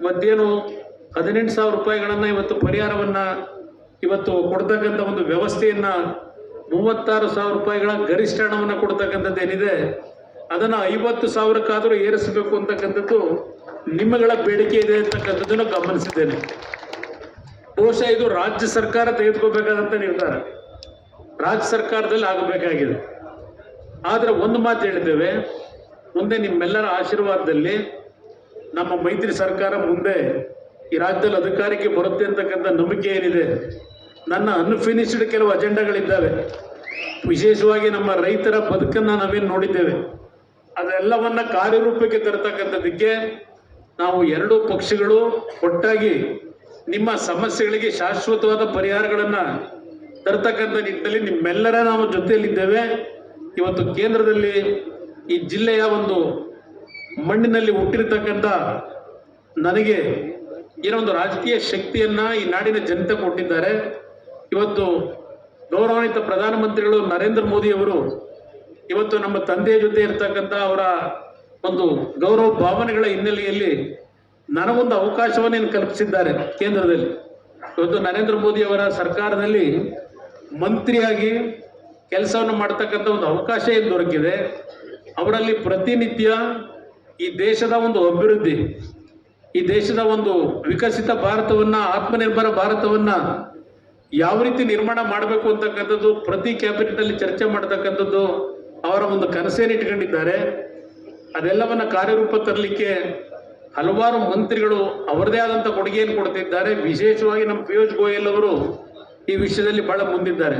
ಇವತ್ತೇನು 18,000 ರೂಪಾಯಿಗಳನ್ನು ಇವತ್ತು ಪರಿಹಾರವನ್ನು ಇವತ್ತು ಕೊಡ್ತಕ್ಕಂಥ ಒಂದು ವ್ಯವಸ್ಥೆಯನ್ನು 36,000 ರೂಪಾಯಿಗಳ ಗರಿಷ್ಠ ಹಣವನ್ನು ಕೊಡ್ತಕ್ಕಂಥದ್ದು ಏನಿದೆ ಅದನ್ನು 50,000ಕ್ಕಾದರೂ ಏರಿಸಬೇಕು ಅಂತಕ್ಕಂಥದ್ದು ನಿಮ್ಮಗಳ ಬೇಡಿಕೆ ಇದೆ ಅಂತಕ್ಕಂಥದ್ದನ್ನು ಗಮನಿಸಿದ್ದೇನೆ. ಬಹುಶಃ ಇದು ರಾಜ್ಯ ಸರ್ಕಾರ ತೆಗೆದುಕೋಬೇಕಾದಂಥ ನಿರ್ಧಾರ, ರಾಜ್ಯ ಸರ್ಕಾರದಲ್ಲಿ ಆಗಬೇಕಾಗಿದೆ. ಆದರೆ ಒಂದು ಮಾತು ಹೇಳಿದ್ದೇವೆ, ಮುಂದೆ ನಿಮ್ಮೆಲ್ಲರ ಆಶೀರ್ವಾದದಲ್ಲಿ ನಮ್ಮ ಮೈತ್ರಿ ಸರ್ಕಾರ ಮುಂದೆ ಈ ರಾಜ್ಯದಲ್ಲಿ ಅಧಿಕಾರಕ್ಕೆ ಬರುತ್ತೆ ಅಂತಕ್ಕಂಥ ನಂಬಿಕೆ ಏನಿದೆ. ನನ್ನ ಅನ್ಫಿನಿಶ್ಡ್ ಕೆಲವು ಅಜೆಂಡಾಗಳಿದ್ದಾವೆ. ವಿಶೇಷವಾಗಿ ನಮ್ಮ ರೈತರ ಬದುಕನ್ನು ನಾವೇನು ನೋಡಿದ್ದೇವೆ ಅದೆಲ್ಲವನ್ನ ಕಾರ್ಯರೂಪಕ್ಕೆ ತರತಕ್ಕಂಥದ್ದಕ್ಕೆ ನಾವು ಎರಡೂ ಪಕ್ಷಗಳು ಒಟ್ಟಾಗಿ ನಿಮ್ಮ ಸಮಸ್ಯೆಗಳಿಗೆ ಶಾಶ್ವತವಾದ ಪರಿಹಾರಗಳನ್ನು ತರತಕ್ಕಂಥ ನಿಟ್ಟಿನಲ್ಲಿ ನಿಮ್ಮೆಲ್ಲರ ನಾವು ಜೊತೆಯಲ್ಲಿದ್ದೇವೆ. ಇವತ್ತು ಕೇಂದ್ರದಲ್ಲಿ ಈ ಜಿಲ್ಲೆಯ ಒಂದು ಮಣ್ಣಿನಲ್ಲಿ ಹುಟ್ಟಿರ್ತಕ್ಕಂಥ ನನಗೆ ಏನೋ ಒಂದು ರಾಜಕೀಯ ಶಕ್ತಿಯನ್ನು ಈ ನಾಡಿನ ಜನತೆ ಕೊಟ್ಟಿದ್ದಾರೆ. ಇವತ್ತು ಗೌರವಾನ್ವಿತ ಪ್ರಧಾನಮಂತ್ರಿಗಳು ನರೇಂದ್ರ ಮೋದಿಯವರು ಇವತ್ತು ನಮ್ಮ ತಂದೆಯ ಜೊತೆ ಇರ್ತಕ್ಕಂಥ ಅವರ ಒಂದು ಗೌರವ ಭಾವನೆಗಳ ಹಿನ್ನೆಲೆಯಲ್ಲಿ ನನಗೊಂದು ಅವಕಾಶವನ್ನು ಕಲ್ಪಿಸಿದ್ದಾರೆ ಕೇಂದ್ರದಲ್ಲಿ. ಇವತ್ತು ನರೇಂದ್ರ ಮೋದಿ ಅವರ ಸರ್ಕಾರದಲ್ಲಿ ಮಂತ್ರಿಯಾಗಿ ಕೆಲಸವನ್ನು ಮಾಡ್ತಕ್ಕಂಥ ಒಂದು ಅವಕಾಶ ಏನು ದೊರಕಿದೆ. ಅವರಲ್ಲಿ ಪ್ರತಿನಿತ್ಯ ಈ ದೇಶದ ಒಂದು ಅಭಿವೃದ್ಧಿ, ಈ ದೇಶದ ಒಂದು ವಿಕಸಿತ ಭಾರತವನ್ನು, ಆತ್ಮನಿರ್ಭರ ಭಾರತವನ್ನು ಯಾವ ರೀತಿ ನಿರ್ಮಾಣ ಮಾಡಬೇಕು ಅಂತಕ್ಕಂಥದ್ದು ಪ್ರತಿ ಕ್ಯಾಬಿನೆಟ್ನಲ್ಲಿ ಚರ್ಚೆ ಮಾಡ್ತಕ್ಕಂಥದ್ದು ಅವರ ಒಂದು ಕನಸೇನು ಇಟ್ಕೊಂಡಿದ್ದಾರೆ. ಅದೆಲ್ಲವನ್ನು ಕಾರ್ಯರೂಪ ತರಲಿಕ್ಕೆ ಹಲವಾರು ಮಂತ್ರಿಗಳು ಅವರದೇ ಆದಂಥ ಕೊಡುಗೆಯನ್ನು ಕೊಡ್ತಿದ್ದಾರೆ. ವಿಶೇಷವಾಗಿ ನಮ್ಮ ಪಿಯೂಷ್ ಗೋಯಲ್ ಅವರು ಈ ವಿಷಯದಲ್ಲಿ ಬಹಳ ಮುಂದಿದ್ದಾರೆ.